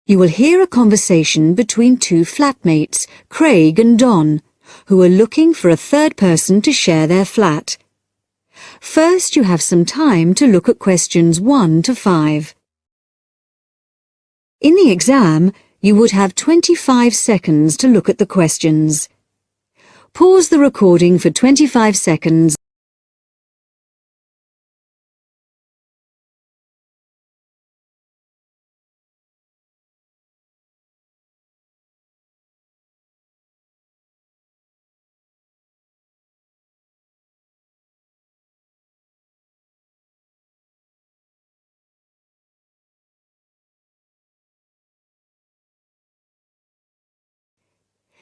You will hear a conversation between two flatmates, Craig and Don, who are looking for a third person to share their flat. First, you have some time to look at questions 1 to 5. In the exam, you would have 25 seconds to look at the questions. Pause the recording for 25 seconds.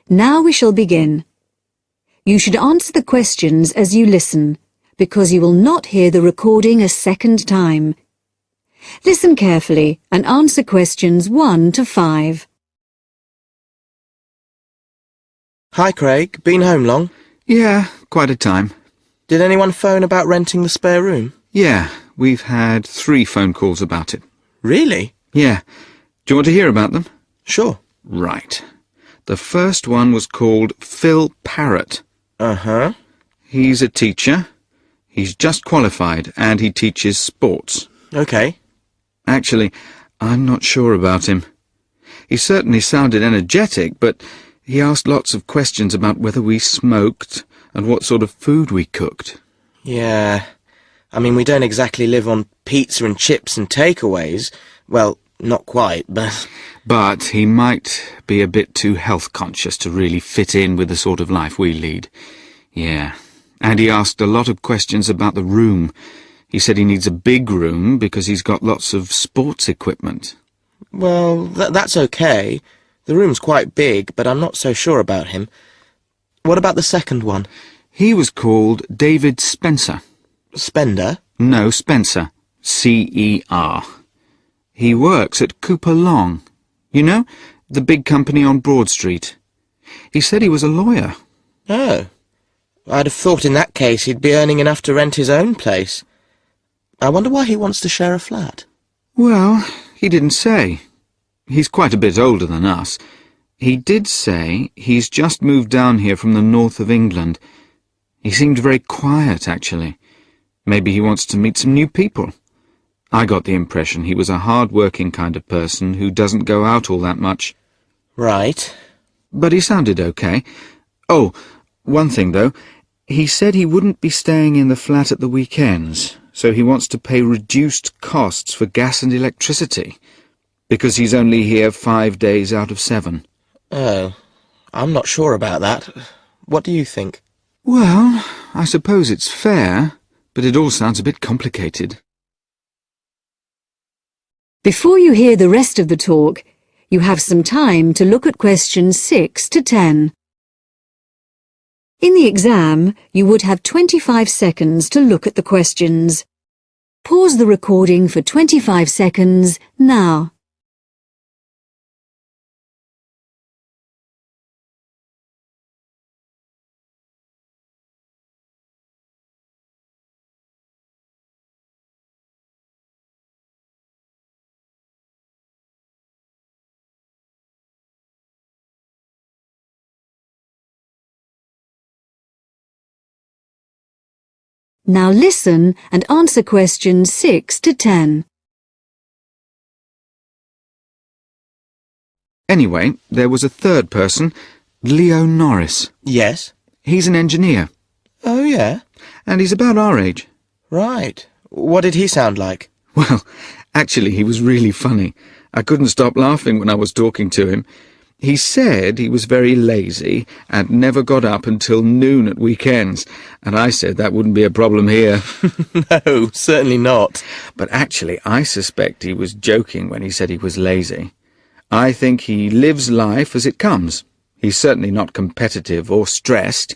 Now we shall begin. You should answer the questions as you listen, because you will not hear the recording a second time. Listen carefully and answer questions 1 to 5. Hi, Craig. Been home long? Yeah, quite a time. Did anyone phone about renting the spare room? Yeah, we've had 3 phone calls about it. Really? Yeah. Do you want to hear about them? Sure. Right. The first one was called Phil Parrott. Uh-huh. He's a teacher. He's just qualified and he teaches sports. Okay. Actually, I'm not sure about him. He certainly sounded energetic, but he asked lots of questions about whether we smoked and what sort of food we cooked. Yeah. I mean, we don't exactly live on pizza and chips and takeaways. Well, not quite, but... But he might be a bit too health-conscious to really fit in with the sort of life we lead. Yeah. And he asked a lot of questions about the room. He said he needs a big room because he's got lots of sports equipment. Well, that's okay. The room's quite big, but I'm not so sure about him. What about the second one? He was called David Spencer. Spender? No, Spencer. C-E-R. He works at Cooper Long. You know, the big company on Broad Street. He said he was a lawyer. Oh. I'd have thought in that case he'd be earning enough to rent his own place. I wonder why he wants to share a flat. Well, he didn't say. He's quite a bit older than us. He did say he's just moved down here from the north of England. He seemed very quiet, actually. Maybe he wants to meet some new people. I got the impression he was a hard-working kind of person who doesn't go out all that much. Right. But he sounded okay. Oh, one thing, though. He said he wouldn't be staying in the flat at the weekends, so he wants to pay reduced costs for gas and electricity, because he's only here 5 days out of 7. Oh, I'm not sure about that. What do you think? Well, I suppose it's fair, but it all sounds a bit complicated. Before you hear the rest of the talk, you have some time to look at questions 6 to 10. In the exam, you would have 25 seconds to look at the questions. Pause the recording for 25 seconds now. Now listen and answer questions 6 to 10. Anyway, there was a third person, Leo Norris. Yes? He's an engineer. Oh, yeah? And he's about our age. Right. What did he sound like? Well, actually, he was really funny. I couldn't stop laughing when I was talking to him. He said he was very lazy and never got up until noon at weekends, and I said that wouldn't be a problem here. No, certainly not. But actually, I suspect he was joking when he said he was lazy. I think he lives life as it comes. He's certainly not competitive or stressed,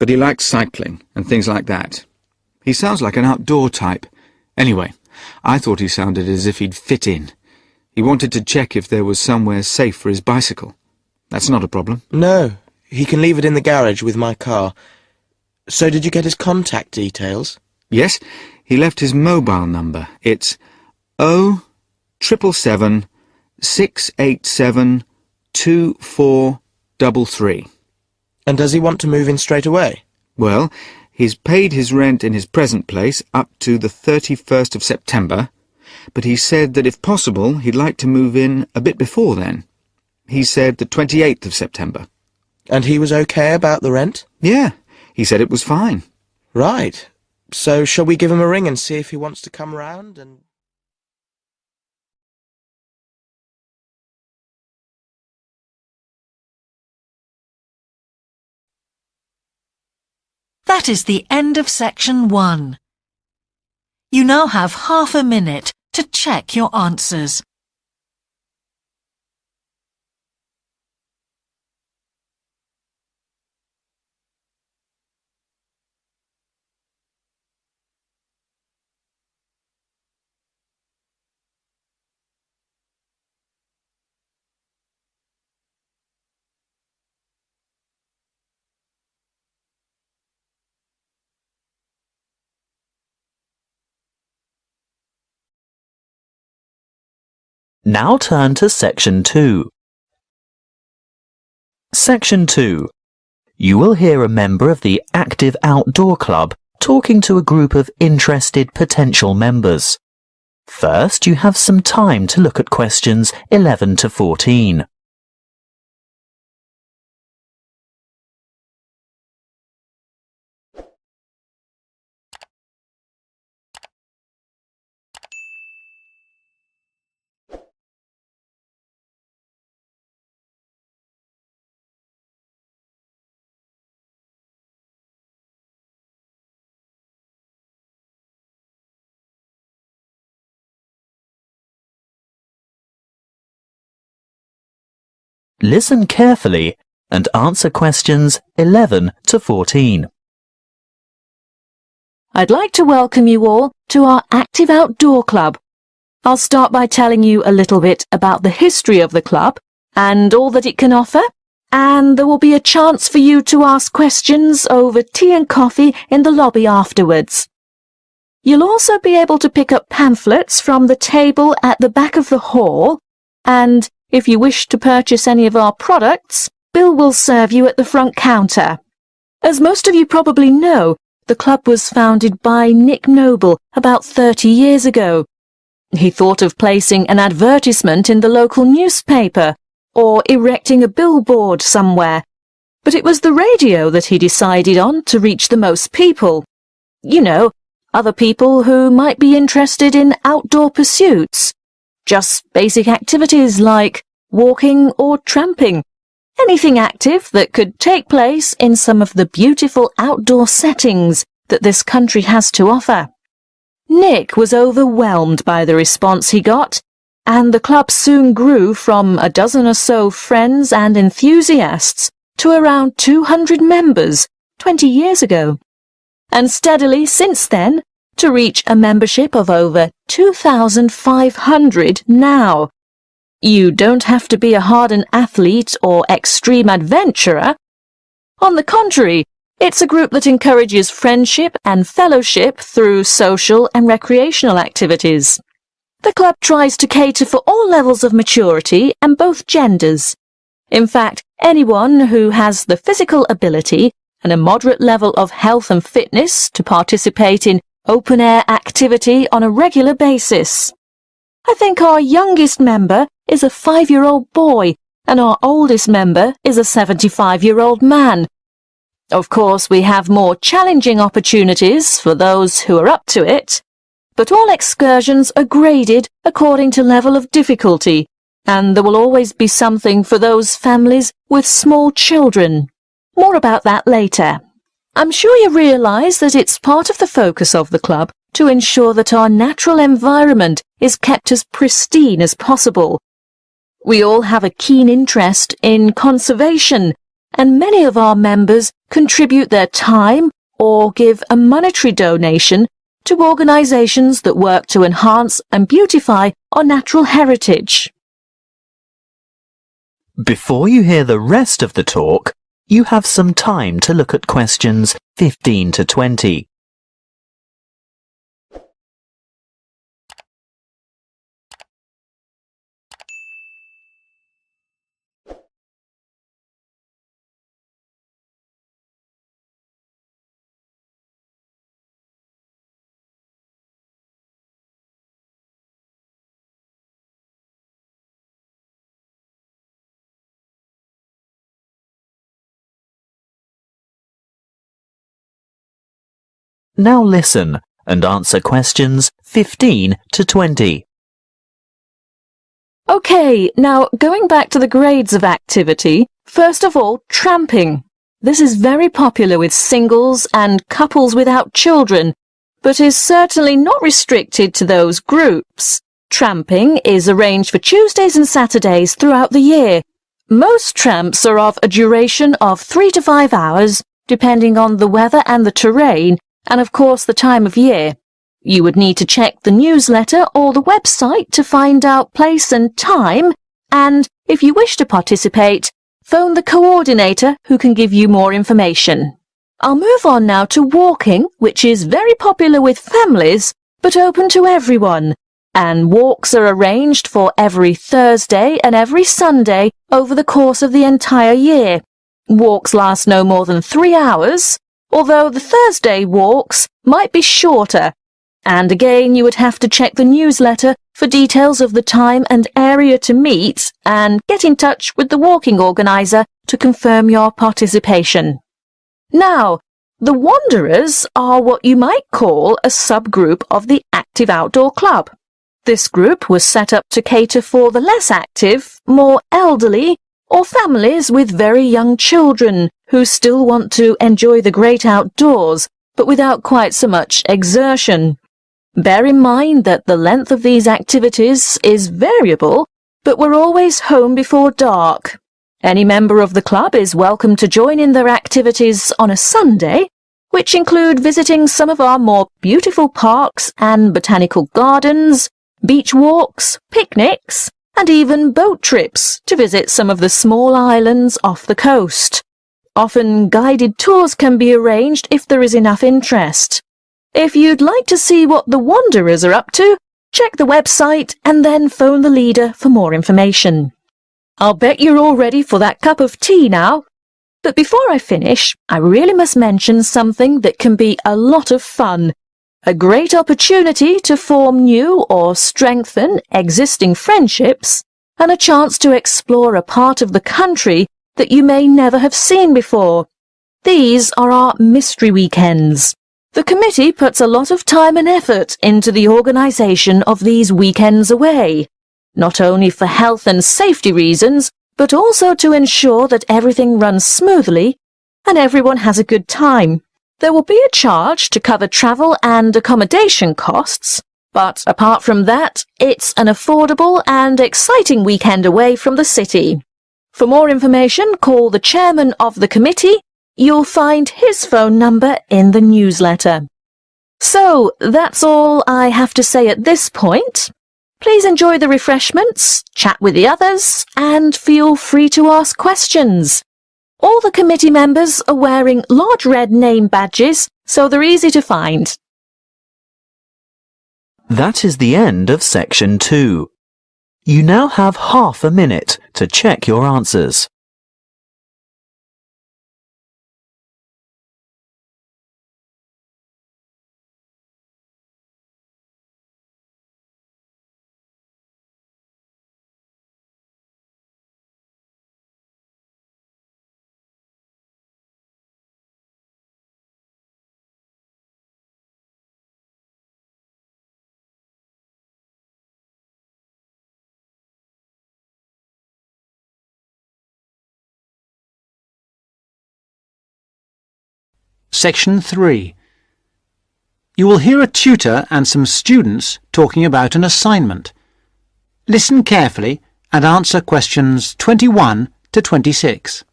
but he likes cycling and things like that. He sounds like an outdoor type. Anyway, I thought he sounded as if he'd fit in. He wanted to check if there was somewhere safe for his bicycle. That's not a problem. No, he can leave it in the garage with my car. So did you get his contact details? Yes, he left his mobile number. It's 077 6872433. And does he want to move in straight away? Well, he's paid his rent in his present place up to the 31st of September, but he said that if possible he'd like to move in a bit before then. He said the 28th of September. And he was okay about the rent? Yeah, he said it was fine. Right. So shall we give him a ring and see if he wants to come round and... That is the end of section 1. You now have half a minute to check your answers. Now turn to Section 2. Section 2. You will hear a member of the Active Outdoor Club talking to a group of interested potential members. First, you have some time to look at questions 11 to 14. Listen carefully and answer questions 11 to 14. I'd like to welcome you all to our Active Outdoor Club. I'll start by telling you a little bit about the history of the club and all that it can offer, and there will be a chance for you to ask questions over tea and coffee in the lobby afterwards. You'll also be able to pick up pamphlets from the table at the back of the hall, and if you wish to purchase any of our products, Bill will serve you at the front counter. As most of you probably know, the club was founded by Nick Noble about 30 years ago. He thought of placing an advertisement in the local newspaper or erecting a billboard somewhere, but it was the radio that he decided on to reach the most people. You know, other people who might be interested in outdoor pursuits. Just basic activities like walking or tramping. Anything active that could take place in some of the beautiful outdoor settings that this country has to offer. Nick was overwhelmed by the response he got, and the club soon grew from a dozen or so friends and enthusiasts to around 200 members 20 years ago, and steadily since then to reach a membership of over 2,500 now. You don't have to be a hardened athlete or extreme adventurer. On the contrary, it's a group that encourages friendship and fellowship through social and recreational activities. The club tries to cater for all levels of maturity and both genders. In fact, anyone who has the physical ability and a moderate level of health and fitness to participate in open-air activity on a regular basis. I think our youngest member is a 5-year-old boy and our oldest member is a 75-year-old man. Of course, we have more challenging opportunities for those who are up to it, but all excursions are graded according to level of difficulty, and there will always be something for those families with small children. More about that later. I'm sure you realise that it's part of the focus of the club to ensure that our natural environment is kept as pristine as possible. We all have a keen interest in conservation, and many of our members contribute their time or give a monetary donation to organisations that work to enhance and beautify our natural heritage. Before you hear the rest of the talk, you have some time to look at questions 15 to 20. Now listen and answer questions 15 to 20. OK, now going back to the grades of activity, first of all, tramping. This is very popular with singles and couples without children, but is certainly not restricted to those groups. Tramping is arranged for Tuesdays and Saturdays throughout the year. Most tramps are of a duration of 3 to 5 hours, depending on the weather and the terrain, and of course the time of year. You would need to check the newsletter or the website to find out place and time, and if you wish to participate, phone the coordinator who can give you more information. I'll move on now to walking, which is very popular with families, but open to everyone. And walks are arranged for every Thursday and every Sunday over the course of the entire year. Walks last no more than 3 hours, although the Thursday walks might be shorter. And again, you would have to check the newsletter for details of the time and area to meet and get in touch with the walking organizer to confirm your participation. Now, the Wanderers are what you might call a subgroup of the Active Outdoor Club. This group was set up to cater for the less active, more elderly, or families with very young children who still want to enjoy the great outdoors, but without quite so much exertion. Bear in mind that the length of these activities is variable, but we're always home before dark. Any member of the club is welcome to join in their activities on a Sunday, which include visiting some of our more beautiful parks and botanical gardens, beach walks, picnics, and even boat trips to visit some of the small islands off the coast. Often guided tours can be arranged if there is enough interest. If you'd like to see what the Wanderers are up to, check the website and then phone the leader for more information. I'll bet you're all ready for that cup of tea now. But before I finish, I really must mention something that can be a lot of fun. A great opportunity to form new or strengthen existing friendships, and a chance to explore a part of the country that you may never have seen before. These are our mystery weekends. The committee puts a lot of time and effort into the organisation of these weekends away, not only for health and safety reasons, but also to ensure that everything runs smoothly and everyone has a good time. There will be a charge to cover travel and accommodation costs, but apart from that, it's an affordable and exciting weekend away from the city. For more information, call the chairman of the committee. You'll find his phone number in the newsletter. So, that's all I have to say at this point. Please enjoy the refreshments, chat with the others, and feel free to ask questions. All the committee members are wearing large red name badges, so they're easy to find. That is the end of section 2. You now have half a minute to check your answers. Section 3. You will hear a tutor and some students talking about an assignment. Listen carefully and answer questions 21 to 26.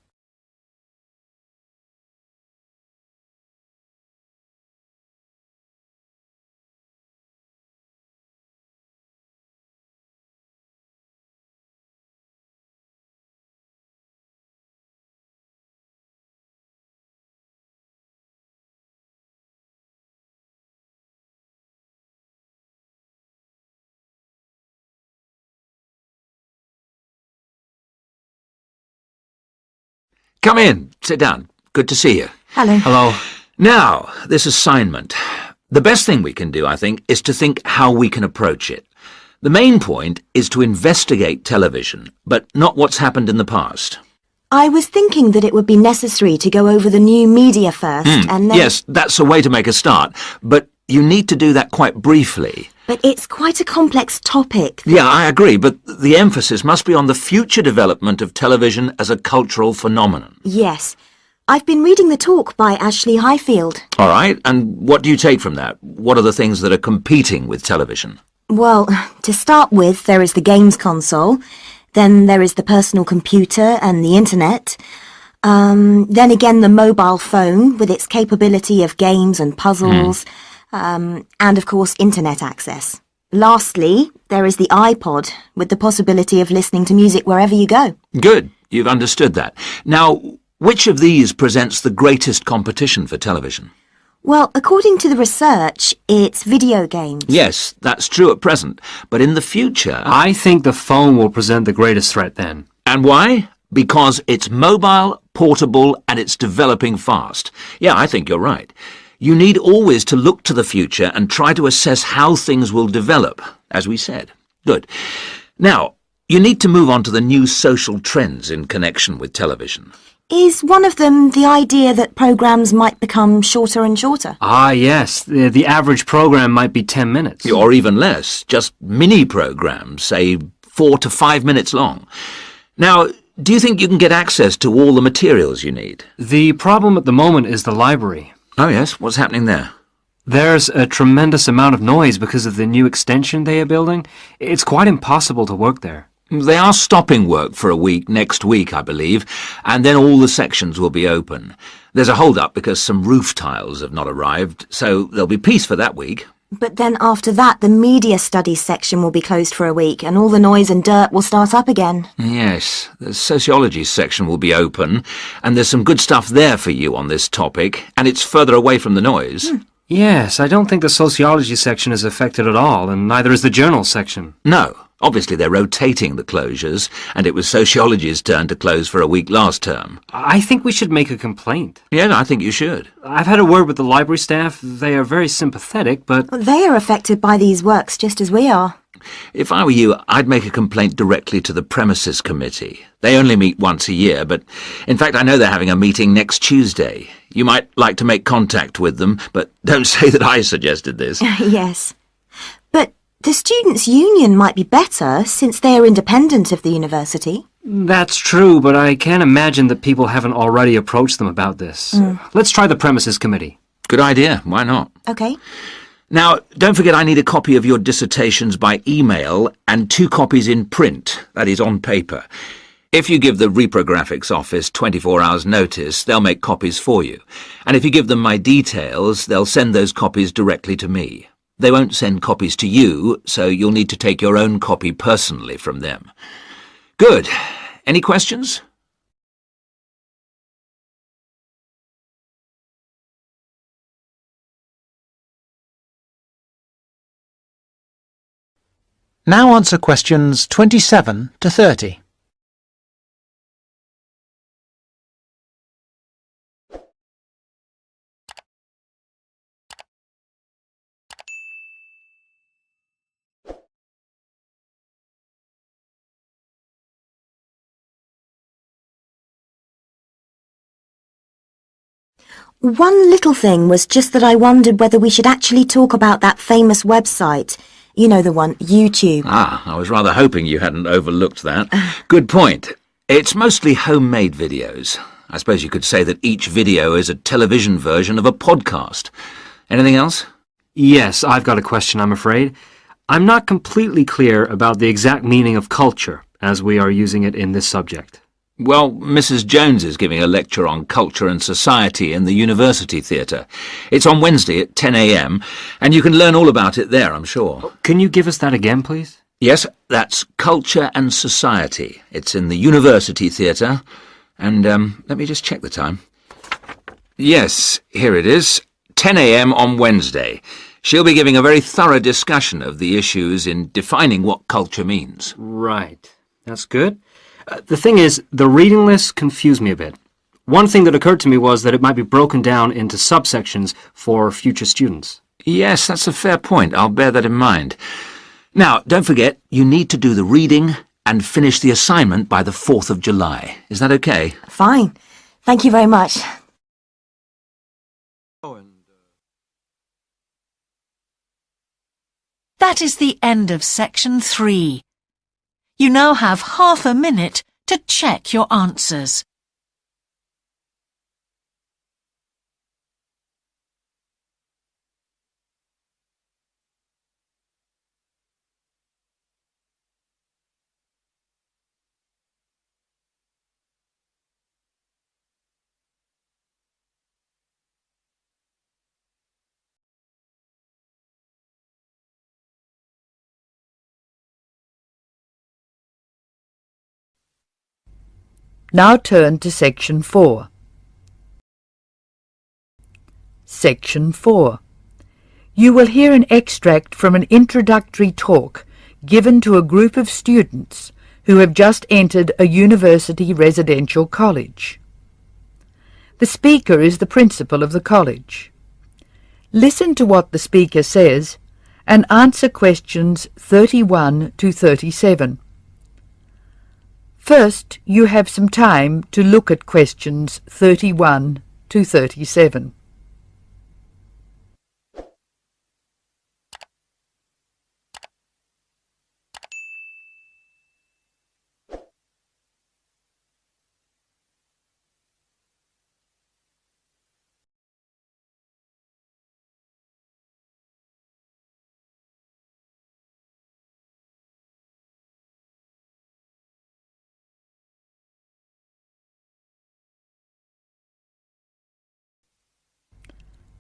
Come in. Sit down. Good to see you. Hello. Hello. Now, this assignment. The best thing we can do, I think, is to think how we can approach it. The main point is to investigate television, but not what's happened in the past. I was thinking that it would be necessary to go over the new media first, and then... Yes, that's a way to make a start, but you need to do that quite briefly. But it's quite a complex topic. Yeah, I agree, but the emphasis must be on the future development of television as a cultural phenomenon. Yes. I've been reading the talk by Ashley Highfield. All right, and what do you take from that? What are the things that are competing with television? Well, to start with, there is the games console. Then there is the personal computer and the internet. Then again, the mobile phone with its capability of games and puzzles. And of course, internet access. Lastly, there is the iPod with the possibility of listening to music wherever you go. Good, you've understood that. Now, which of these presents the greatest competition for television? Well, according to the research, it's video games. Yes, that's true at present, but in the future... I think the phone will present the greatest threat then. And why? Because it's mobile, portable, and it's developing fast. Yeah, I think you're right. You need always to look to the future and try to assess how things will develop, as we said. Good. Now, you need to move on to the new social trends in connection with television. Is one of them the idea that programmes might become shorter and shorter? Ah, yes. The average program might be 10 minutes. Or even less. Just mini-programs, say 4 to 5 minutes long. Now, do you think you can get access to all the materials you need? The problem at the moment is the library. Oh, yes? What's happening there? There's a tremendous amount of noise because of the new extension they are building. It's quite impossible to work there. They are stopping work for a week next week, I believe, and then all the sections will be open. There's a hold-up because some roof tiles have not arrived, so there'll be peace for that week. But then after that, the media studies section will be closed for a week, and all the noise and dirt will start up again. Yes, the sociology section will be open, and there's some good stuff there for you on this topic, and it's further away from the noise. Yes, I don't think the sociology section is affected at all, and neither is the journal section. No. Obviously, they're rotating the closures, and it was sociology's turn to close for a week last term. I think we should make a complaint. Yeah, I think you should. I've had a word with the library staff. They are very sympathetic, but... They are affected by these works just as we are. If I were you, I'd make a complaint directly to the premises committee. They only meet once a year, but in fact I know they're having a meeting next Tuesday. You might like to make contact with them, but don't say that I suggested this. Yes. But the Students' Union might be better since they are independent of the university. That's true, but I can't imagine that people haven't already approached them about this. Let's try the premises committee. Good idea. Why not? Okay. Now, don't forget I need a copy of your dissertations by email and 2 copies in print, that is, on paper. If you give the reprographics office 24 hours notice, they'll make copies for you. And if you give them my details, they'll send those copies directly to me. They won't send copies to you, so you'll need to take your own copy personally from them. Good. Any questions? Now answer questions 27 to 30. One little thing was just that I wondered whether we should actually talk about that famous website. You know the one, YouTube. Ah, I was rather hoping you hadn't overlooked that. Good point. It's mostly homemade videos. I suppose you could say that each video is a television version of a podcast. Anything else? Yes, I've got a question, I'm afraid. I'm not completely clear about the exact meaning of culture, as we are using it in this subject. Well, Mrs. Jones is giving a lecture on culture and society in the University Theatre. It's on Wednesday at 10 a.m, and you can learn all about it there, I'm sure. Can you give us that again, please? Yes, that's Culture and Society. It's in the University Theatre. And, let me just check the time. Yes, here it is. 10 a.m. on Wednesday. She'll be giving a very thorough discussion of the issues in defining what culture means. Right. That's good. The thing is, the reading list confused me a bit. One thing that occurred to me was that it might be broken down into subsections for future students. Yes, that's a fair point. I'll bear that in mind. Now, don't forget, you need to do the reading and finish the assignment by the 4th of July. Is that okay? Fine. Thank you very much. That is the end of section 3. You now have half a minute to check your answers. Now turn to Section 4. Section 4. You will hear an extract from an introductory talk given to a group of students who have just entered a university residential college. The speaker is the principal of the college. Listen to what the speaker says and answer questions 31 to 37. First, you have some time to look at questions 31 to 37.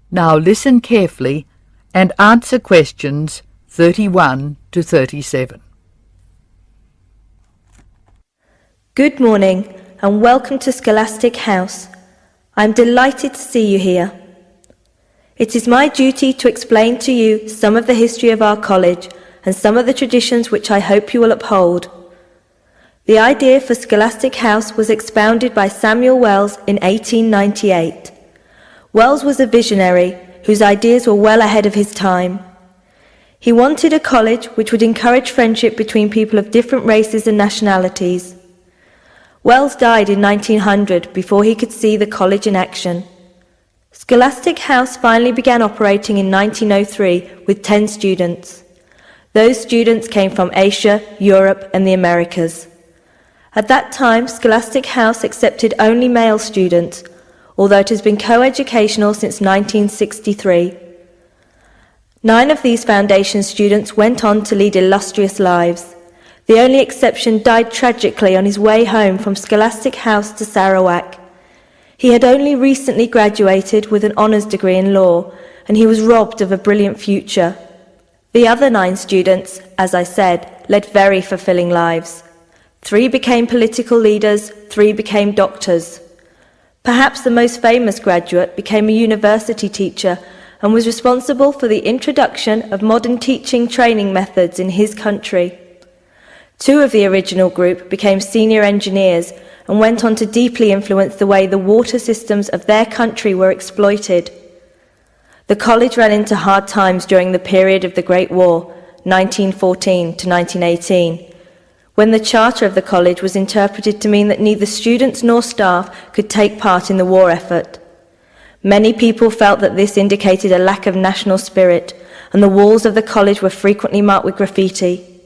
Now listen carefully and answer questions 31 to 37. Good morning and welcome to Scholastic House. I'm delighted to see you here. It is my duty to explain to you some of the history of our college and some of the traditions which I hope you will uphold. The idea for Scholastic House was expounded by Samuel Wells in 1898. Wells was a visionary whose ideas were well ahead of his time. He wanted a college which would encourage friendship between people of different races and nationalities. Wells died in 1900 before he could see the college in action. Scholastic House finally began operating in 1903 with 10 students. Those students came from Asia, Europe and the Americas. At that time, Scholastic House accepted only male students, although it has been co-educational since 1963. 9 of these foundation students went on to lead illustrious lives. The only exception died tragically on his way home from Scholastic House to Sarawak. He had only recently graduated with an honours degree in law, and he was robbed of a brilliant future. The other 9 students, as I said, led very fulfilling lives. 3 became political leaders, 3 became doctors. Perhaps the most famous graduate became a university teacher and was responsible for the introduction of modern teaching training methods in his country. 2 of the original group became senior engineers and went on to deeply influence the way the water systems of their country were exploited. The college ran into hard times during the period of the Great War, 1914 to 1918, when the charter of the college was interpreted to mean that neither students nor staff could take part in the war effort. Many people felt that this indicated a lack of national spirit, and the walls of the college were frequently marked with graffiti.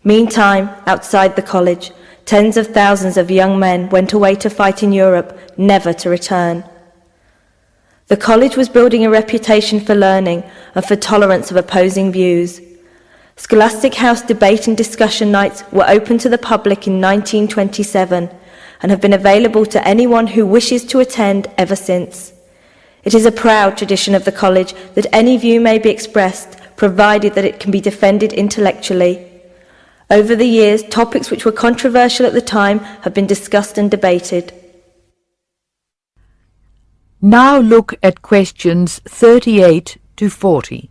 Meantime, outside the college, tens of thousands of young men went away to fight in Europe, never to return. The college was building a reputation for learning and for tolerance of opposing views. Scholastic House debate and discussion nights were open to the public in 1927 and have been available to anyone who wishes to attend ever since. It is a proud tradition of the college that any view may be expressed, provided that it can be defended intellectually. Over the years, topics which were controversial at the time have been discussed and debated. Now look at questions 38 to 40.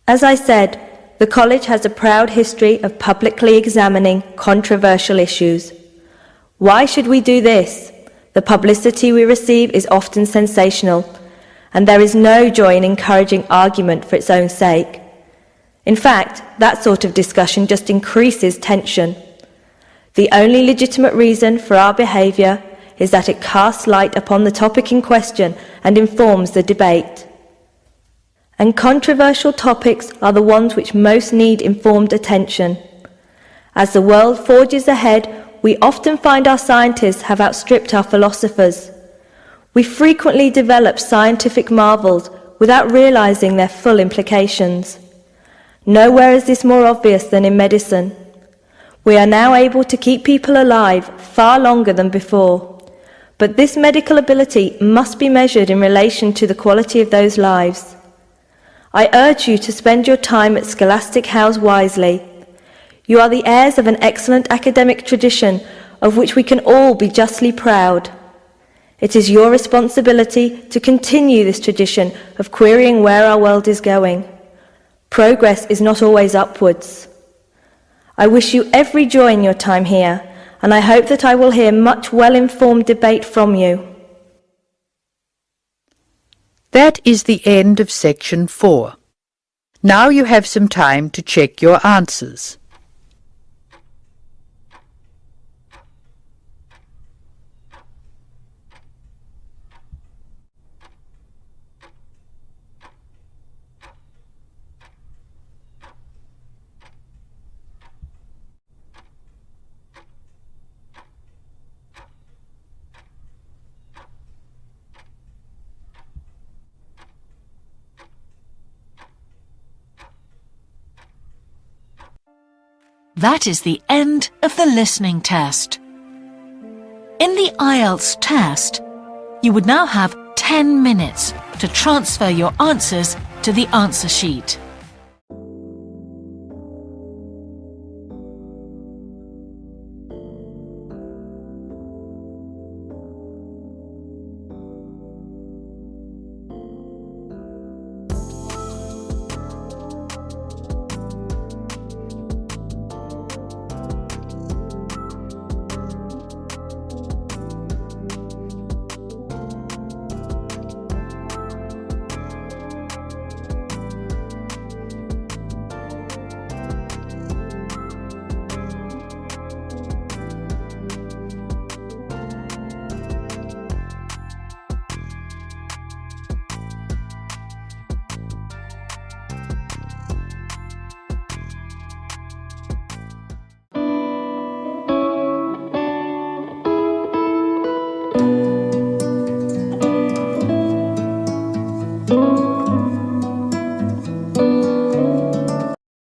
As I said, the college has a proud history of publicly examining controversial issues. Why should we do this? The publicity we receive is often sensational, and there is no joy in encouraging argument for its own sake. In fact, that sort of discussion just increases tension. The only legitimate reason for our behaviour is that it casts light upon the topic in question and informs the debate. And controversial topics are the ones which most need informed attention. As the world forges ahead, we often find our scientists have outstripped our philosophers. We frequently develop scientific marvels without realizing their full implications. Nowhere is this more obvious than in medicine. We are now able to keep people alive far longer than before. But this medical ability must be measured in relation to the quality of those lives. I urge you to spend your time at Scholastic House wisely. You are the heirs of an excellent academic tradition of which we can all be justly proud. It is your responsibility to continue this tradition of querying where our world is going. Progress is not always upwards. I wish you every joy in your time here, and I hope that I will hear much well-informed debate from you. That is the end of section 4. Now you have some time to check your answers. That is the end of the listening test. In the IELTS test, you would now have 10 minutes to transfer your answers to the answer sheet.